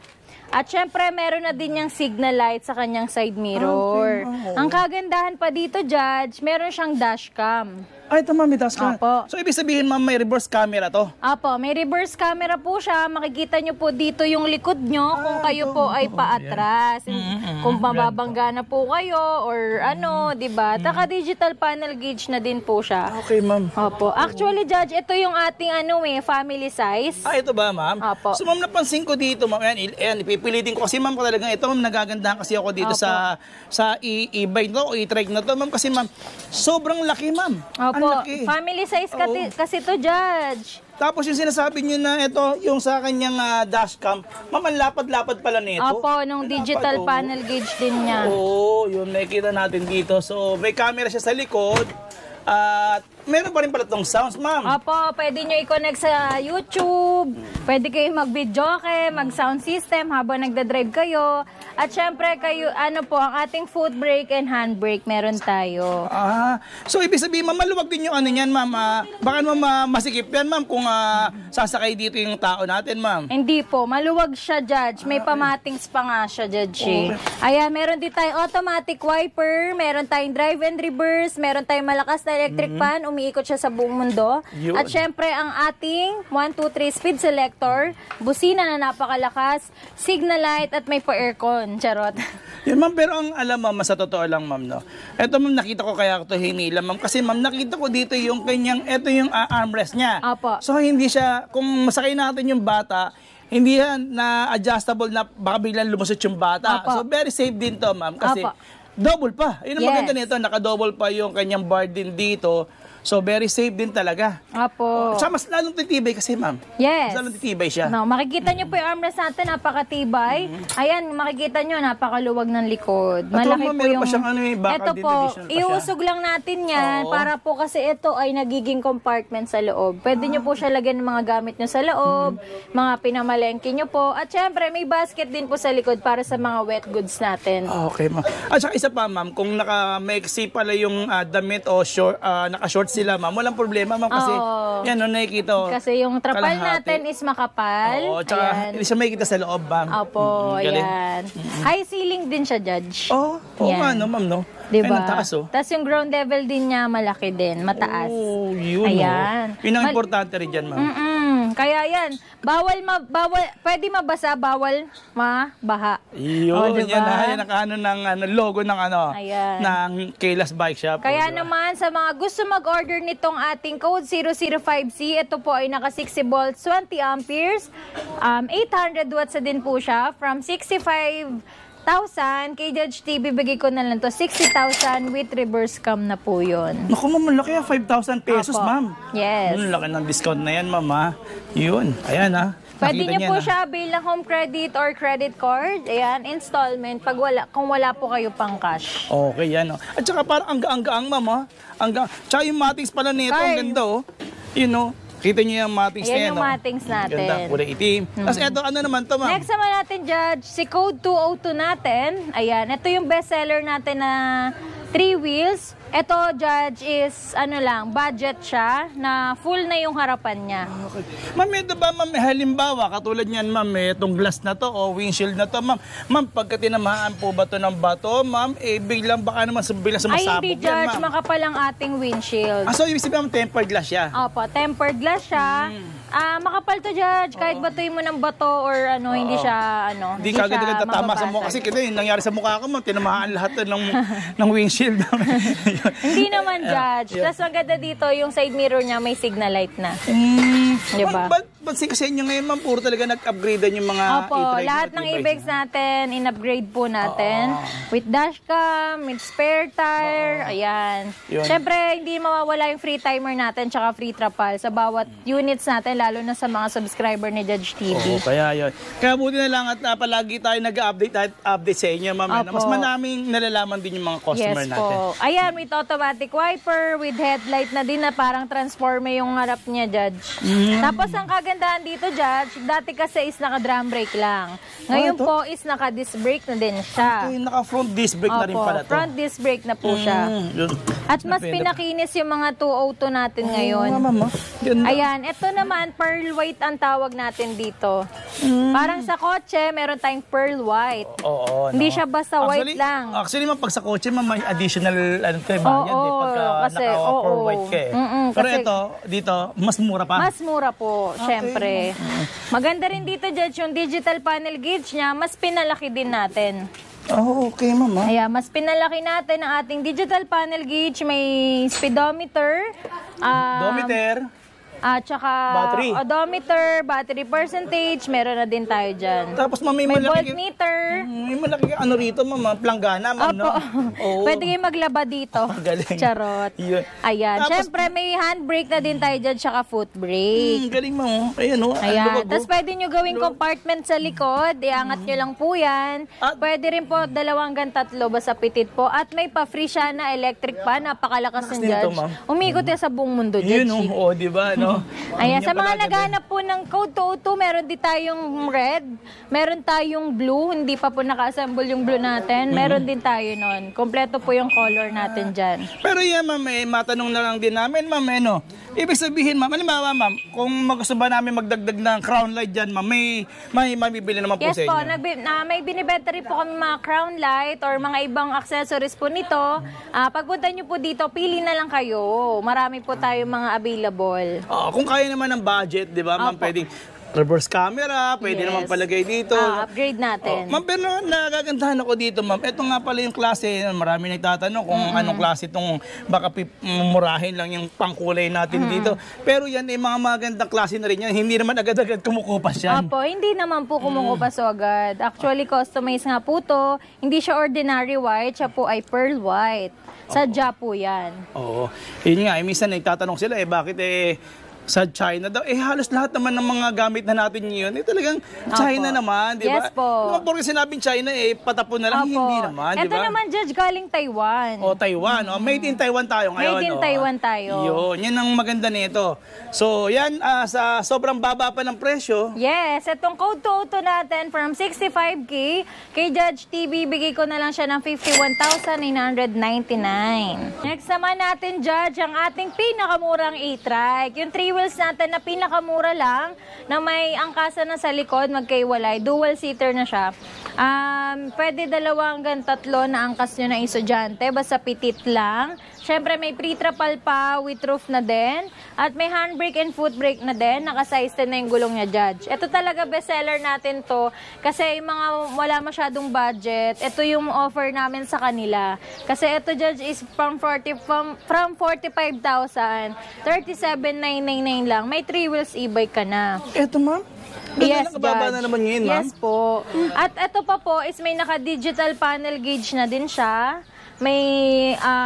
At syempre, meron na din yung signal light sa kanyang side mirror. Ang kagandahan pa dito, Judge, meron siyang dashcam. Ay, ito, ma'am, may dashcam. Opo. So, ibig sabihin, ma'am, may reverse camera to. Apo, may reverse camera po siya. Makikita nyo po dito yung likod nyo kung kayo po ay paatras. Kung mababangga na po kayo or ano, di ba? Taka digital panel gauge na din po siya. Okay, ma'am. Opo. Actually, Judge, ito yung ating family size. Ah, ito ba, ma'am? Opo. So, ma'am, napansin ko dito, ma'am, ayan, ipipilitin ko kasi, ma'am, talagang ito, ma'am, nagagandahan kasi ako dito Opo. sa e-bike na to, o e-trike na to, ma'am, kasi, ma'am, sobrang laki, ma'am. Opo. Ang laki. Family size Oo. kasi to, Judge. Tapos yung sinasabi nyo na ito, yung sa kanyang dashcam, ma'am, ang lapad-lapad pala nito. Opo, nung digital oo. panel gauge din niya. Oo, yun, nakikita natin dito. So, may camera siya sa likod. At meron pa rin pala itong sounds, ma'am. Opo, pwede nyo i-connect sa YouTube. Pwede kayo mag-videoke, mag-sound system habang nagda-drive kayo. At syempre, kayo, ang ating foot brake and hand brake, meron tayo. So ibig sabihin, ma'am, maluwag din yung ano niyan, ma'am. Baka naman masikip yan, ma'am, kung sasakay dito yung tao natin, ma'am. Hindi po, maluwag siya, Judge. May pamatings pa nga siya, Judge. Ayan, meron din tayong automatic wiper, meron tayong drive and reverse, meron tayong malakas na electric fan, umiikot siya sa buong mundo. Yun. At syempre, ang ating 1, 2, 3 speed selector, busina na napakalakas, signal light, at may pa-aircon. Charot. Yun, ma'am, pero ang alam, ma'am, sa totoo lang, ma'am, no? Ito, ma'am, nakita ko kaya ito hinila, ma'am. Kasi, ma'am, nakita ko dito yung kanyang, ito yung armrest niya. Opo. So, hindi siya, kung masakay natin yung bata, hindi yan na adjustable na baka biglang lumusot yung bata. Opo. So, very safe din to, ma'am. Kasi, Opo. double pa. Yun ang Yes. maganda nito, naka-double pa yung kanyang bar din dito. So, very safe din talaga. Opo. Tsaka mas lalong titibay kasi, ma'am. Yes. Mas lalong titibay siya. No, makikita nyo po yung armrest natin, napakatibay. Ayan, makikita nyo, napakaluwag ng likod. At Malaki ma'am, po meron yung... pa siyang bakal Ito din, po, additional pa siya. iusog lang natin yan Oo. para po kasi ito ay nagiging compartment sa loob. Pwede nyo po siya lagyan ng mga gamit nyo sa loob, mga pinamalengke nyo po. At syempre, may basket din po sa likod para sa mga wet goods natin. Okay, ma'am. At saka isa pa, ma'am, kung naka-maiksi pala yung damit o naka-short sila, ma'am, walang problema, ma'am, kasi Oo. yan, no, nakikita. Kasi yung trapal kalahati. natin is makapal. Oo, tsaka Ayan. hindi siya makikita sa loob, ma'am. Opo, Galing. ayan. High ceiling din siya, Judge. Oo, Yan. nga, no, ma'am, no? Diba? Ay, ang taas, oh. Tapos yung ground level din niya malaki din, mataas. Oh, yun, Ayan. oh. Yun ang importante rin dyan, ma'am. Kaya yan, bawal, pwede mabasa, bawal mabaha. Yun, Oh, diba? yan ang ng logo ng Ayan. ng Kayla's Bike Shop. Kaya diba? naman, sa mga gusto mag-order nitong ating code 005C, ito po ay naka 60 volts, 20 amperes, 800 watts na din po siya, from 65,000 kay Judge TV, bigay ko na lang to 60,000 with reverse cam na po yun. Naku, ma'am, ang laki 5,000 pesos, Opo. ma'am. Yes. Ang laki ng discount na yan, ma'am, ha? Yun, ayan, ha? Pwede Nakita niyo po na. siya bilang home credit or credit card. Ayan, installment kung wala po kayo pang cash. Okay, yan, oh. At saka parang ang-gaang, ma'am, ha? Tsaka yung matings pala nito, ang Carl. ganda, oh. Yun, oh. Kita niyo yung matings na Ayan yan, yung oh. matings natin. Ganda, kulay itim. Tapos eto, ano naman to, ma'am? Next naman natin, Judge, si code 202 natin. Ayan, ito yung bestseller natin na 3 wheels. Ito, Judge, is ano lang, budget siya na full na yung harapan niya. Okay. Ma'am, ito ba, ma'am, halimbawa, katulad niyan, ma'am, itong glass na to o windshield na to, ma'am, pagka tinamaan po ba to ng bato, ma'am, biglang baka naman biglang Ay, sumasabog hindi, yan, Judge, ma'am. makapal ang ating windshield. So, ibig sabihin, ma'am, tempered glass siya. Opo, tempered glass siya. Makapal to, Judge. Kahit batuin mo ng bato or ano, hindi siya, ano, Hindi ka agad tatama sa mukha. Kasi kita yung nangyari sa mukha ko, ma'am, tinamaan lahat ng windshield. Hindi naman, Judge. Tapos maganda dito, yung side mirror niya may signal light na. Diba? Ba't kasi sa inyo ngayon, ma'am, puro talaga nag-upgrade yung mga Opo, e-trike lahat at ng e-bikes e-bikes natin, in-upgrade po natin. With dashcam, with spare tire, ayan. Yun. Siyempre, hindi mawawala yung free timer natin tsaka free trapal sa bawat units natin, lalo na sa mga subscriber ni Judge TV. Oo, kaya yun. Kaya buti na lang at palagi tayo nag-update at update sa inyo, ma'am. Opo. Mas manaming nalalaman din yung mga customer Yes natin. po. Ayan, with automatic wiper, with headlight na din na parang transformer yung harap niya, Judge. Tapos ang kagandahan dito, Judge, dati kasi is naka-drum brake lang. Ngayon ito? po is naka-disc brake na din siya. Okay, naka-front disc brake na rin Opo, pala to. front disc brake na po siya. Yun. At mas pinakinis yung mga 202 natin ngayon. Oo, ma'am. Ganda. Ayan, ito naman, pearl white ang tawag natin dito. Parang sa kotse, meron tayong pearl white. Oo, Hindi siya basta white lang. Actually, ma'am, pag sa kotse, ma'am, may additional ano kayo ba? Yan, Oo, pagka kasi, naka-offer oo. white ka eh. Pero kasi- ito, dito, mas mura pa. Mas mura po, syempre. Maganda rin dito, Judge, yung digital panel gauge niya, mas pinalaki din natin. Oh, okay, ma'am. Ayan, mas pinalaki natin ang ating digital panel gauge. May speedometer. Dometer. At saka Battery. odometer, battery percentage, meron na din tayo dyan. Tapos, ma'am, may May malaki. voltmeter. May malaki ano rito, ma'am, planggana, ma'am, no? Opo. Oo. Pwede kayong maglaba dito. Galing. Charot. Yun. Ayan. Tapos- Siyempre, may handbrake na din tayo dyan, tsaka foot brake. Galing, ma'am. Ayan, oh. Ayan. Tapos pwede nyo gawing compartment sa likod. Iangat nyo lang po yan. At- Pwede rin po 2 hanggang 3 basta pitit po. At may pa-free siya na electric pan. Napakalakas ng nito, Judge. ma'am. Umikot yan sa buong mundo, Judge. Yun, oh, di ba, no? Ayan, sa Yan mga pala, naghanap po ng code 202, meron din tayong red, meron tayong blue, hindi pa po naka-assemble yung blue natin, meron din tayo nun. Kompleto po yung color natin dyan. Pero yan, ma'am, matanong na lang din namin, ma'am, no? Ibig sabihin, ma'am, halimbawa, ma'am, kung gusto ba namin magdagdag ng crown light dyan, ma'am, may mabibili naman po Yes sa po, inyo. may binibenta rin po kami mga crown light or mga ibang accessories po nito. Pagpunta nyo po dito, pili na lang kayo. Marami po tayo mga available. Kung kaya naman ng budget, di ba, ma'am, Opo. pwedeng reverse camera, pwede Yes. naman palagay dito. Upgrade natin. Ma'am, pero nagagandahan ako dito, ma'am. Ito nga pala yung klase. Marami nagtatanong kung anong klase itong baka murahin lang yung pangkulay natin dito. Pero yan ay mga magandang klase na rin yan. Hindi naman agad-agad kumukupas yan. Apo, hindi naman po kumukupas agad. Actually, customized nga po to. Hindi siya ordinary white, siya po ay pearl white. Sadya po yan. Oo. Yun nga, minsan nagtatanong sila, bakit sa China daw, halos lahat naman ng mga gamit na natin ngayon, talagang China naman, di ba? Yes po. Naman porque sinabing China, patapon na lang, Apo. hindi naman, di Ito ba? naman, Judge, galing Taiwan. O Taiwan, made in Taiwan tayo ngayon. Made in Taiwan tayo. Yun, yan ang maganda nito. So, yan, sa sobrang baba pa ng presyo, Yes, itong code 202 natin from 65K, kay Judge TV, bigay ko na lang siya ng 51,999. Next naman natin, Judge, ang ating pinakamurang e-trike. Yung 3 wheels natin na pinakamura lang, na may angkasa na sa likod, magkaiwalay, dual seater na siya. Pwede 2 hanggang 3 na angkas nyo na estudyante, basta pitit lang. Siyempre, may pre-trapal pa with roof na din. At may handbrake and foot brake na din. Naka-size 10 na yung gulong niya, Judge. Ito talaga bestseller natin to. Kasi yung mga wala masyadong budget, ito yung offer namin sa kanila. Kasi ito, Judge, is from 45,000, 37,999 lang. May 3 wheels e-bike ka na. eto ma'am, Yes, nakababa Judge. na naman ngayon, ma'am. Yes po. At ito pa po is may naka-digital panel gauge na din siya. May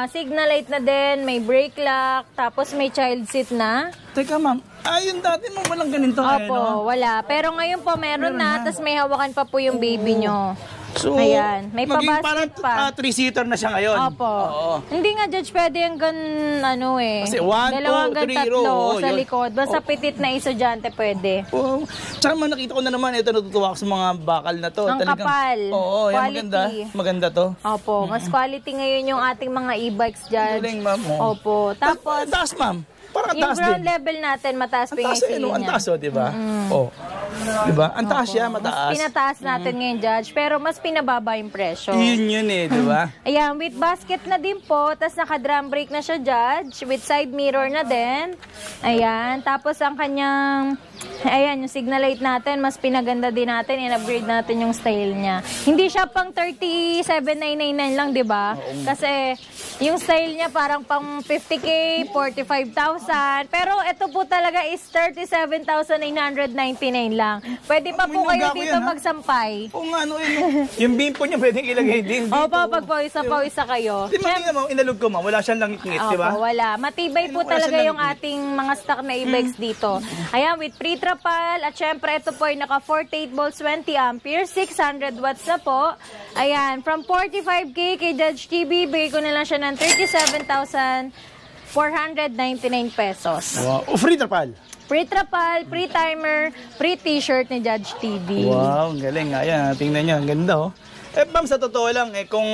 signal light na din, may brake lock, tapos may child seat na. Teka ma'am, yung dati mo walang ganito, Opo, wala. Pero ngayon po meron na, tapos may hawakan pa po yung baby nyo. So, Ayan, may maging pa-basket parang pa. 3-seater na siya ngayon. Opo. Oo. Hindi nga, Judge, pwede hanggang ano eh. Kasi 1, 2, 3 row. Oo, sa yun. likod. Basta pitit na estudyante pwede. Oo. Tsaka man nakita ko na naman, ito natutuwa ako sa mga bakal na to. Ang kapal. Oo, yan, Quality. maganda. Maganda to. Opo, mas quality ngayon yung ating mga e-bikes, Judge. Galing, ma'am. Oo. Opo. Tapos, Ang taas, ma'am. Parang ang yung taas ground din. level natin, mataas pa Ang yung taas, ceiling ang niya. taas, di ba? Oh. Di ba? Ang taas siya, Mas mataas. pinataas natin ngayon, Judge, pero mas pinababa yung presyo. Yun eh, di ba? Ayan, with basket na din po, tas naka-drum brake na siya, Judge, with side mirror na din. Ayan, tapos ang kanyang, ayan, yung signal light natin, mas pinaganda din natin, in-upgrade natin yung style niya. Hindi siya pang 37,999 lang, di ba? Kasi yung style niya parang pang 50K, 45,000. Pero ito po talaga is 37,999 lang. Pwede pa po May kayo nangga ko dito yan, ha? magsampay. Oo nga, ano yun. Yung bimpo niya pwedeng ilagay din dito. Opo, pag pawisa kayo. Di ba, hindi naman, inalog ko, ma'am. Wala siyang langit-ngit, di ba? Opo, wala. Matibay po Wala talaga siyang yung ating mga stock na e-bikes dito. Ayan, with pre-trapal. At syempre, ito po ay naka 48 volts, 20 amperes, 600 watts na po. Ayan, from 45K kay Judge TV, bigay ko na lang siya ng 37,499 pesos. Wow. Oh, free trapal. Pre-trapal, pre-timer, pre-t-shirt ni Judge TV. Wow, ang galing. Ayan, tingnan niyo, ang ganda, oh. Eh, ma'am, sa totoo lang, kung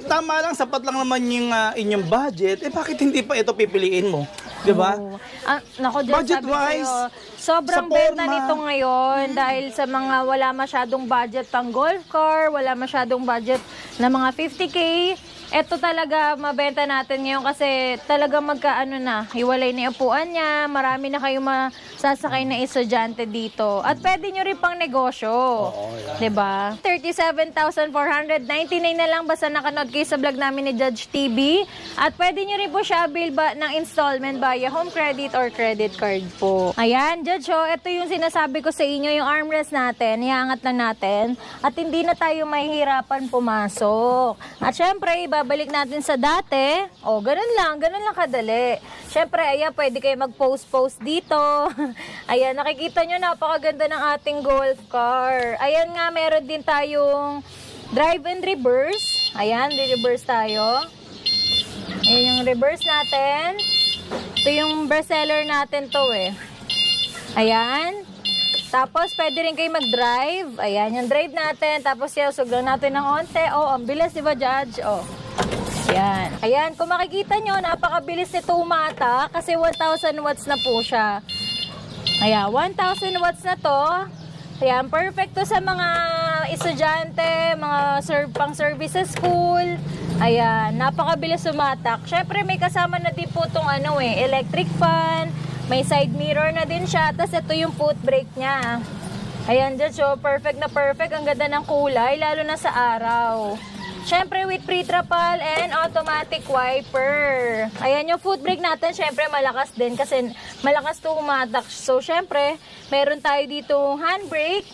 tama lang, sapat lang naman yung inyong budget, bakit hindi pa ito pipiliin mo? Di ba? Oo. Nako, Judge, sabi Budget-wise, sa'yo, sobrang sa benta forma. nito ngayon dahil sa mga wala masyadong budget pang golf car, wala masyadong budget na mga 50K. Ito talaga mabenta natin ngayon kasi talaga magkaano na, hiwalay na yung upuan niya, marami na kayo masasakay na estudyante dito. At pwede nyo rin pang negosyo. Diba? 37,499 na lang basta nakanood kayo sa vlog namin ni Judge TV. At pwede nyo rin po siya avail ng installment via home credit or credit card po. Ayan, Judge, ito yung sinasabi ko sa inyo, yung armrest natin, iangat lang natin. At hindi na tayo mahihirapan pumasok. At syempre, babalik natin sa dati. O, ganun lang kadali. Syempre, ayan, pwede kayo mag-post dito. Ayan, nakikita nyo, napakaganda ng ating golf car. Ayan nga, meron din tayong drive and reverse. Ayan, reverse tayo. Ayan yung reverse natin. Ito yung bestseller natin to eh. Ayan. Tapos, pwede rin kayo mag-drive. Ayan, yung drive natin. Tapos, yusog lang natin ng onte. Oh, ang bilis, di ba, Judge? Oh. Ayan. Ayan, kung makikita nyo, napakabilis nito umata kasi 1,000 watts na po siya. Ayan, 1,000 watts na to. Ayan, perfect to sa mga estudyante, mga pang-service sa school. Ayan, napakabilis umatak. Syempre, may kasama na din po itong electric fan. May side mirror na din siya. Tapos ito yung foot brake niya. Ayan, Judge, perfect na perfect. Ang ganda ng kulay, lalo na sa araw. Syempre, with pre-trapal and automatic wiper. Ayan, yung foot brake natin, syempre, malakas din kasi malakas to humatak. So, syempre, meron tayo dito handbrake.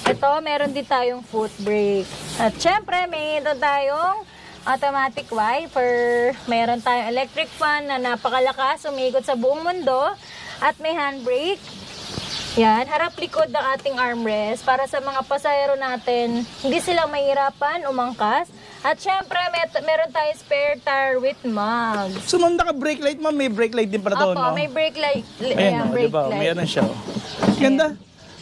Ito, meron din tayong foot brake. At syempre, meron tayong automatic wiper. Meron tayong electric fan na napakalakas, umiikot sa buong mundo. At may handbrake. Yan, harap-likod ng ating armrest para sa mga pasahero natin, hindi sila mahirapan umangkas. At syempre, meron tayong spare tire with mugs. So, ma'am, naka-brake light, ma'am. May brake light din para to, Opo, no? may brake light. Ayan, Ayan, brake diba? light. Mayroon siya. Oh. Ganda.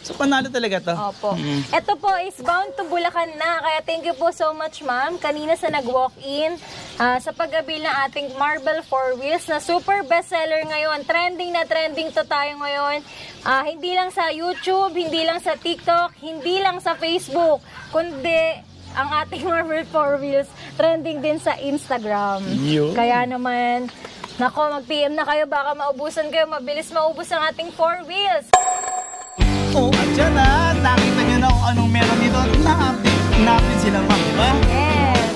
So, panalo talaga to. Opo. Ito po is bound to Bulacan na. Kaya thank you po so much, ma'am. Kanina sa nag-walk-in sa pag-abil ng ating Marble 4 Wheels na super bestseller ngayon. Trending na trending to tayo ngayon. Hindi lang sa YouTube, hindi lang sa TikTok, hindi lang sa Facebook, kundi ang ating Marble 4 Wheels trending din sa Instagram. Yun. Kaya naman, nako, mag-PM na kayo. Baka maubusan kayo. Mabilis maubos ang ating 4 Wheels. Oh, at dyan nakita nyo na kung anong meron dito. Na-update sila, ma'am, di ba? Yes.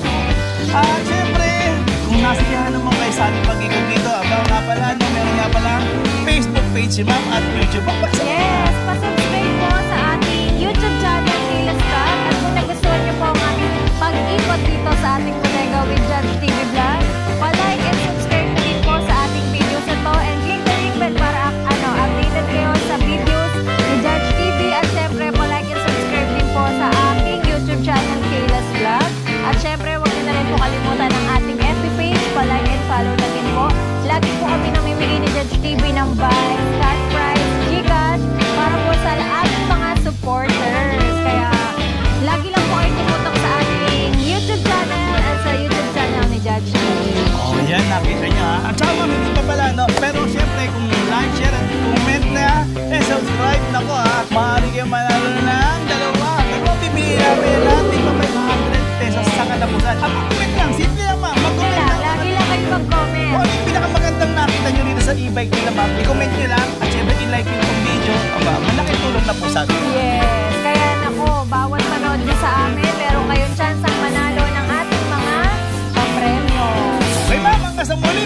At syempre, kung nasiyahan naman kayo sa aming pag-ikot dito, abang nga pala, meron nga pala Facebook page si ma'am at YouTube. Yes, pasubscribe po sa ating YouTube channel, Kilas Vlog. At kung nagustuhan niyo po ang ating pag-ikot dito sa ating Bodega with Judge TV Vlog, pa-like and subscribe na din po sa ating videos na to and click the link bell para updated kayo sa videos ni Judge TV. At syempre, pa-like and subscribe din po sa aking YouTube channel lagi po kami namimigay ni Judge TV ng buy, cash prize, Gcash, para po sa ating mga supporters. Kaya lagi lang po kayo tumutok sa ating YouTube channel at sa YouTube channel ni Judge TV. Oh, yan, nakita niya. At saka ma'am, hindi pa pala, no? Pero siyempre, kung like, share, at comment na, subscribe na ko, ha? Maaari kayo manalo ng dalawa. Pero bibili namin yan, di pa 500 pesos sa katapusan. Comment lang, simple lang, ma'am. Mag-comment lang. Lagi lang kayo mag-comment. Kung ano yung pinakamagandang nakita nyo dito sa e-bike nila, ma'am, i-comment nyo lang. At syempre, i-like nyo itong video. Aba, malaki tulong na po sa atin. Yes. Kaya nako, bawat manood nyo sa amin, meron kayong chance ang manalo ng ating mga papremyo. Okay, ma'am, hanggang sa muli,